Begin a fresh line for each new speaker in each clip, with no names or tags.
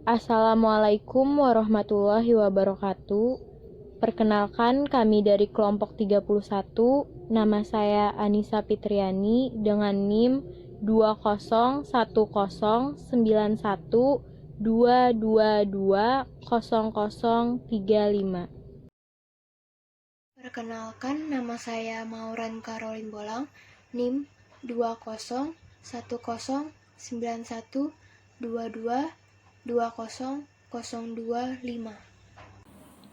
Assalamualaikum warahmatullahi wabarakatuh. Perkenalkan, kami dari kelompok 31. Nama saya Anissa Fitriani dengan NIM 201109122200035.
Perkenalkan, nama saya Mauren Caroline Bolang, NIM 201109122200025.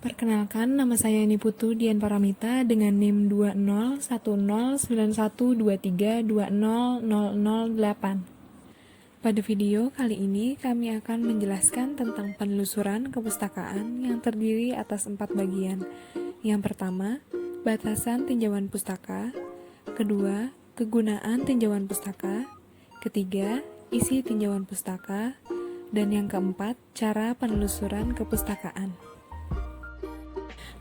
Perkenalkan, nama saya Niputu Dian Paramita dengan NIM 2010912320008. Pada video kali ini, kami akan menjelaskan tentang penelusuran kepustakaan yang terdiri atas 4 bagian. Yang pertama, batasan tinjauan pustaka. Kedua, kegunaan tinjauan pustaka. Ketiga, isi tinjauan pustaka. Dan yang keempat, cara penelusuran kepustakaan.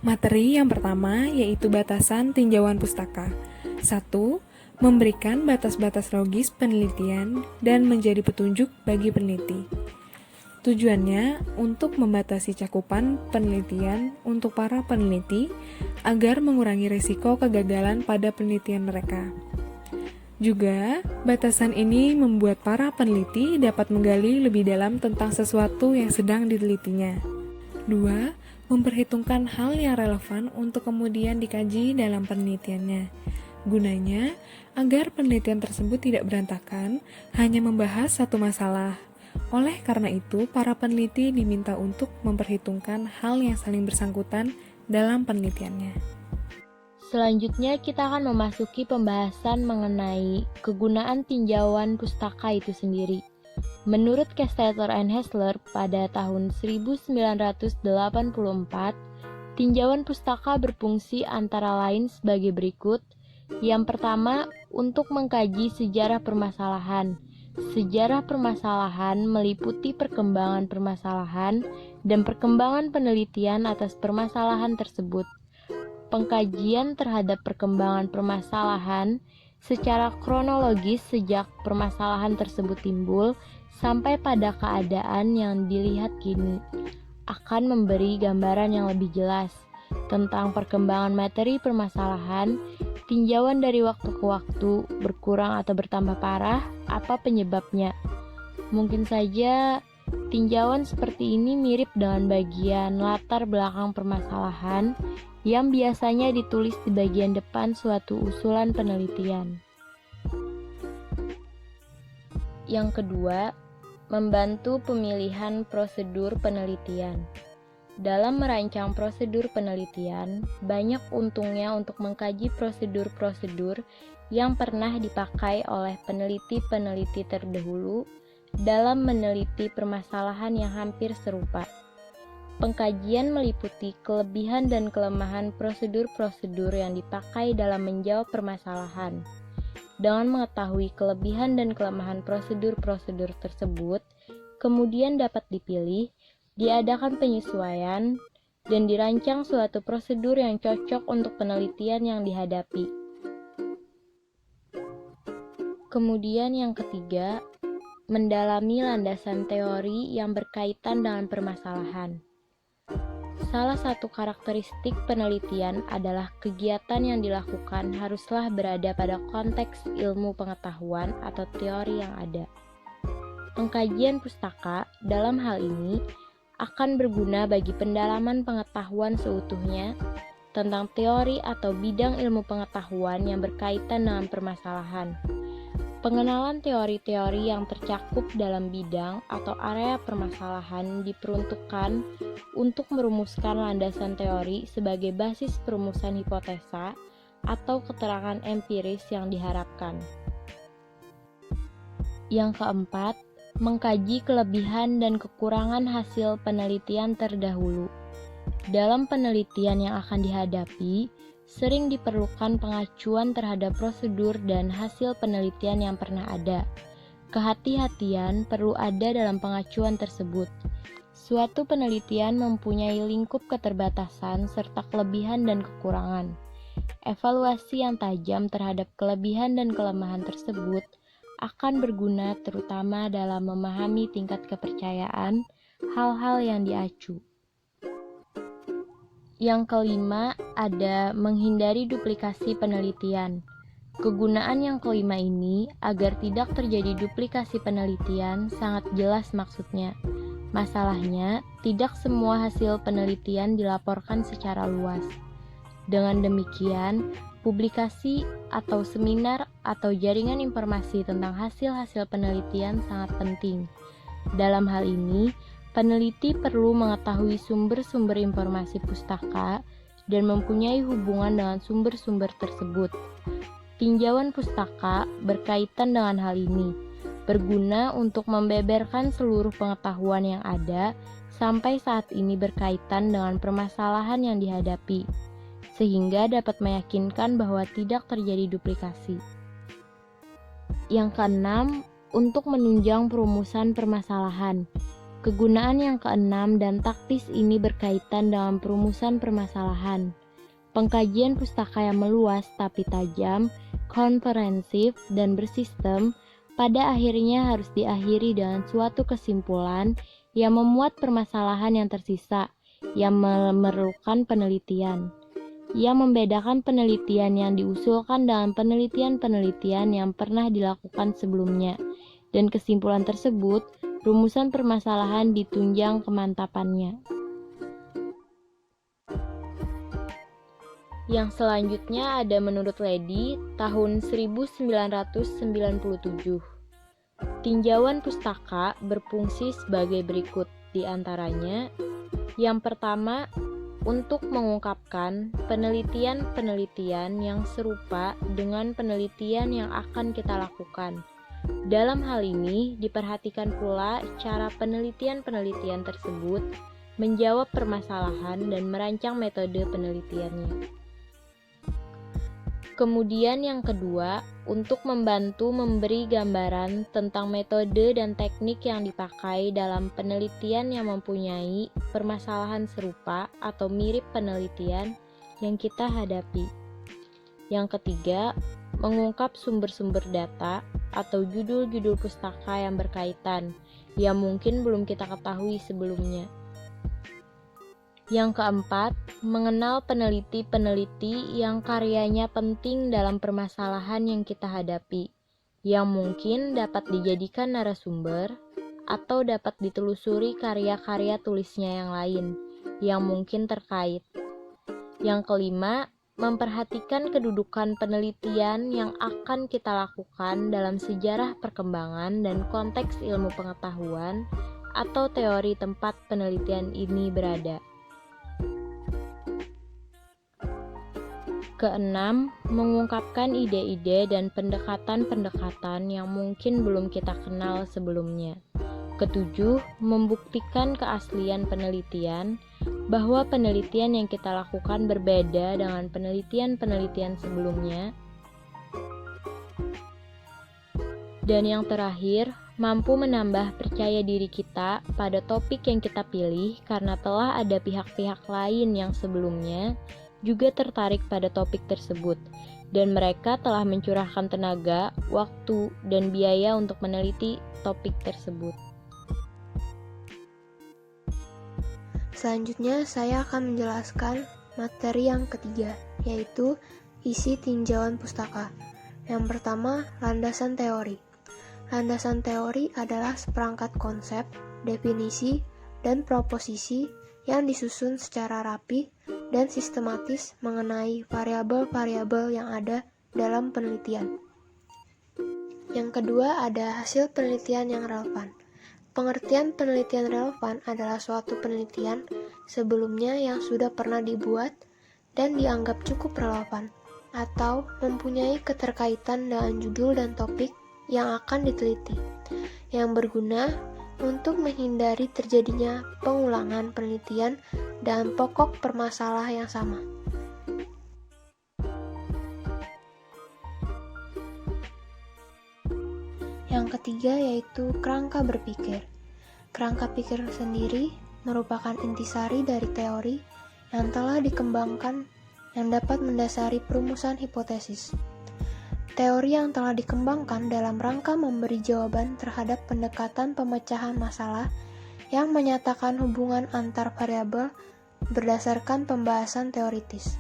Materi yang pertama yaitu batasan tinjauan pustaka. 1. Memberikan batas-batas logis penelitian dan menjadi petunjuk bagi peneliti. Tujuannya untuk membatasi cakupan penelitian untuk para peneliti agar mengurangi risiko kegagalan pada penelitian mereka. Juga, batasan ini membuat para peneliti dapat menggali lebih dalam tentang sesuatu yang sedang ditelitinya. 2. Memperhitungkan hal yang relevan untuk kemudian dikaji dalam penelitiannya. Gunanya, agar penelitian tersebut tidak berantakan, hanya membahas satu masalah. Oleh karena itu, para peneliti diminta untuk memperhitungkan hal yang saling bersangkutan dalam penelitiannya.
Selanjutnya kita akan memasuki pembahasan mengenai kegunaan tinjauan pustaka itu sendiri. Menurut Kestetter and Hessler pada tahun 1984, tinjauan pustaka berfungsi antara lain sebagai berikut. Yang pertama, untuk mengkaji sejarah permasalahan. Sejarah permasalahan meliputi perkembangan permasalahan dan perkembangan penelitian atas permasalahan tersebut. Pengkajian terhadap perkembangan permasalahan secara kronologis sejak permasalahan tersebut timbul sampai pada keadaan yang dilihat kini akan memberi gambaran yang lebih jelas tentang perkembangan materi permasalahan, tinjauan dari waktu ke waktu, berkurang atau bertambah parah, apa penyebabnya. Mungkin saja tinjauan seperti ini mirip dengan bagian latar belakang permasalahan yang biasanya ditulis di bagian depan suatu usulan penelitian. Yang kedua, membantu pemilihan prosedur penelitian. Dalam merancang prosedur penelitian, banyak untungnya untuk mengkaji prosedur-prosedur yang pernah dipakai oleh peneliti-peneliti terdahulu dalam meneliti permasalahan yang hampir serupa. Pengkajian meliputi kelebihan dan kelemahan prosedur-prosedur yang dipakai dalam menjawab permasalahan. Dengan mengetahui kelebihan dan kelemahan prosedur-prosedur tersebut, kemudian dapat dipilih, diadakan penyesuaian, dan dirancang suatu prosedur yang cocok untuk penelitian yang dihadapi. Kemudian yang ketiga, mendalami landasan teori yang berkaitan dengan permasalahan. Salah satu karakteristik penelitian adalah kegiatan yang dilakukan haruslah berada pada konteks ilmu pengetahuan atau teori yang ada. Pengkajian pustaka dalam hal ini akan berguna bagi pendalaman pengetahuan seutuhnya tentang teori atau bidang ilmu pengetahuan yang berkaitan dengan permasalahan. Pengenalan teori-teori yang tercakup dalam bidang atau area permasalahan diperuntukkan untuk merumuskan landasan teori sebagai basis perumusan hipotesa atau keterangan empiris yang diharapkan. Yang keempat, mengkaji kelebihan dan kekurangan hasil penelitian terdahulu. Dalam penelitian yang akan dihadapi, sering diperlukan pengacuan terhadap prosedur dan hasil penelitian yang pernah ada. Kehati-hatian perlu ada dalam pengacuan tersebut. Suatu penelitian mempunyai lingkup keterbatasan serta kelebihan dan kekurangan. Evaluasi yang tajam terhadap kelebihan dan kelemahan tersebut akan berguna terutama dalam memahami tingkat kepercayaan hal-hal yang diacu. Yang kelima ada menghindari duplikasi penelitian. Kegunaan yang kelima ini agar tidak terjadi duplikasi penelitian sangat jelas maksudnya. Masalahnya, tidak semua hasil penelitian dilaporkan secara luas. Dengan demikian, publikasi atau seminar atau jaringan informasi tentang hasil-hasil penelitian sangat penting. Dalam hal ini, peneliti perlu mengetahui sumber-sumber informasi pustaka dan mempunyai hubungan dengan sumber-sumber tersebut. Tinjauan pustaka berkaitan dengan hal ini, berguna untuk membeberkan seluruh pengetahuan yang ada sampai saat ini berkaitan dengan permasalahan yang dihadapi, sehingga dapat meyakinkan bahwa tidak terjadi duplikasi. Yang keenam, untuk menunjang perumusan permasalahan. Kegunaan yang keenam dan taktis ini berkaitan dengan perumusan permasalahan. Pengkajian pustaka yang meluas tapi tajam, komprehensif, dan bersistem pada akhirnya harus diakhiri dengan suatu kesimpulan yang memuat permasalahan yang tersisa yang memerlukan penelitian. Yang membedakan penelitian yang diusulkan dengan penelitian-penelitian yang pernah dilakukan sebelumnya, dan kesimpulan tersebut, rumusan permasalahan ditunjang kemantapannya. Yang selanjutnya ada menurut Lady tahun 1997. Tinjauan pustaka berfungsi sebagai berikut, di antaranya: yang pertama, untuk mengungkapkan penelitian-penelitian yang serupa dengan penelitian yang akan kita lakukan. Dalam hal ini, diperhatikan pula cara penelitian-penelitian tersebut menjawab permasalahan dan merancang metode penelitiannya. Kemudian yang kedua, untuk membantu memberi gambaran tentang metode dan teknik yang dipakai dalam penelitian yang mempunyai permasalahan serupa atau mirip penelitian yang kita hadapi. Yang ketiga, mengungkap sumber-sumber data atau judul-judul pustaka yang berkaitan, yang mungkin belum kita ketahui sebelumnya. Yang keempat, mengenal peneliti-peneliti yang karyanya penting dalam permasalahan yang kita hadapi, yang mungkin dapat dijadikan narasumber atau dapat ditelusuri karya-karya tulisnya yang lain, yang mungkin terkait. Yang kelima, memperhatikan kedudukan penelitian yang akan kita lakukan dalam sejarah perkembangan dan konteks ilmu pengetahuan atau teori tempat penelitian ini berada. Keenam, mengungkapkan ide-ide dan pendekatan-pendekatan yang mungkin belum kita kenal sebelumnya. Ketujuh, membuktikan keaslian penelitian, bahwa penelitian yang kita lakukan berbeda dengan penelitian-penelitian sebelumnya. Dan yang terakhir, mampu menambah percaya diri kita pada topik yang kita pilih karena telah ada pihak-pihak lain yang sebelumnya juga tertarik pada topik tersebut, dan mereka telah mencurahkan tenaga, waktu, dan biaya untuk meneliti topik tersebut.
Selanjutnya, saya akan menjelaskan materi yang ketiga, yaitu isi tinjauan pustaka. Yang pertama, landasan teori. Landasan teori adalah seperangkat konsep, definisi, dan proposisi yang disusun secara rapi dan sistematis mengenai variabel-variabel yang ada dalam penelitian. Yang kedua, ada hasil penelitian yang relevan. Pengertian penelitian relevan adalah suatu penelitian sebelumnya yang sudah pernah dibuat dan dianggap cukup relevan, atau mempunyai keterkaitan dengan judul dan topik yang akan diteliti, yang berguna untuk menghindari terjadinya pengulangan penelitian dan pokok permasalah yang sama. Yang ketiga yaitu kerangka berpikir. Kerangka pikir sendiri merupakan intisari dari teori yang telah dikembangkan yang dapat mendasari perumusan hipotesis. Teori yang telah dikembangkan dalam rangka memberi jawaban terhadap pendekatan pemecahan masalah yang menyatakan hubungan antar variabel berdasarkan pembahasan teoritis.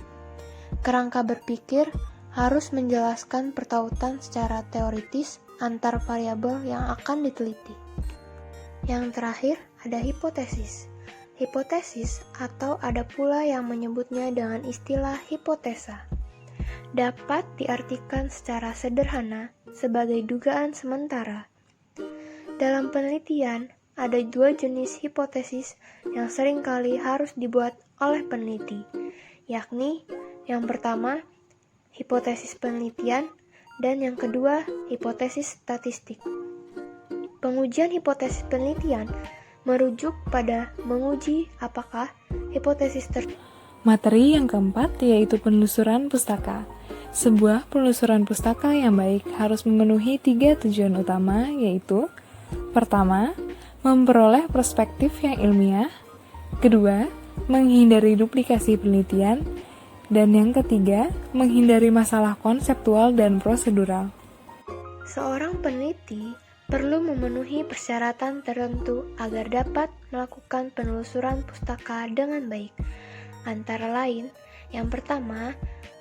Kerangka berpikir harus menjelaskan pertautan secara teoritis antar variabel yang akan diteliti. Yang terakhir ada hipotesis. Hipotesis atau ada pula yang menyebutnya dengan istilah hipotesa dapat diartikan secara sederhana sebagai dugaan sementara. Dalam penelitian, ada dua jenis hipotesis yang seringkali harus dibuat oleh peneliti, yakni yang pertama, hipotesis penelitian, dan yang kedua, hipotesis statistik. Pengujian hipotesis penelitian merujuk pada menguji apakah hipotesis
Materi yang keempat yaitu penelusuran pustaka. Sebuah penelusuran pustaka yang baik harus memenuhi 3 tujuan utama, yaitu pertama, memperoleh perspektif yang ilmiah, kedua, menghindari duplikasi penelitian, dan yang ketiga, menghindari masalah konseptual dan prosedural.
Seorang peneliti perlu memenuhi persyaratan tertentu agar dapat melakukan penelusuran pustaka dengan baik. Antara lain, yang pertama,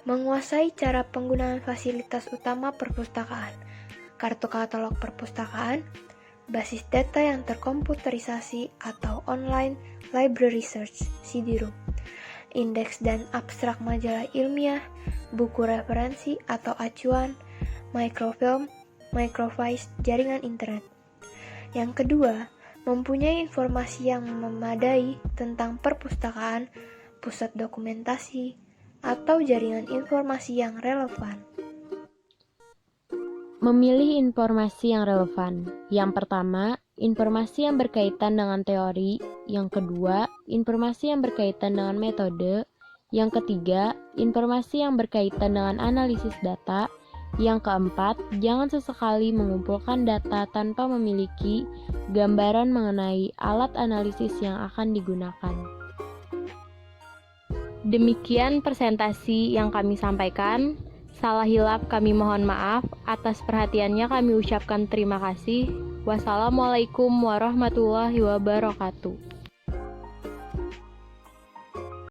menguasai cara penggunaan fasilitas utama perpustakaan, kartu katalog perpustakaan, basis data yang terkomputerisasi atau online library search (CD-ROM), indeks dan abstrak majalah ilmiah, buku referensi atau acuan, microfilm, microfiche jaringan internet. Yang kedua, mempunyai informasi yang memadai tentang perpustakaan, pusat dokumentasi, atau jaringan informasi yang relevan.
Memilih informasi yang relevan. Yang pertama, informasi yang berkaitan dengan teori. Yang kedua, informasi yang berkaitan dengan metode. Yang ketiga, informasi yang berkaitan dengan analisis data. Yang keempat, jangan sesekali mengumpulkan data tanpa memiliki gambaran mengenai alat analisis yang akan digunakan. Demikian presentasi yang kami sampaikan. Salah hilap kami mohon maaf. Atas perhatiannya kami ucapkan terima kasih. Wassalamualaikum warahmatullahi wabarakatuh.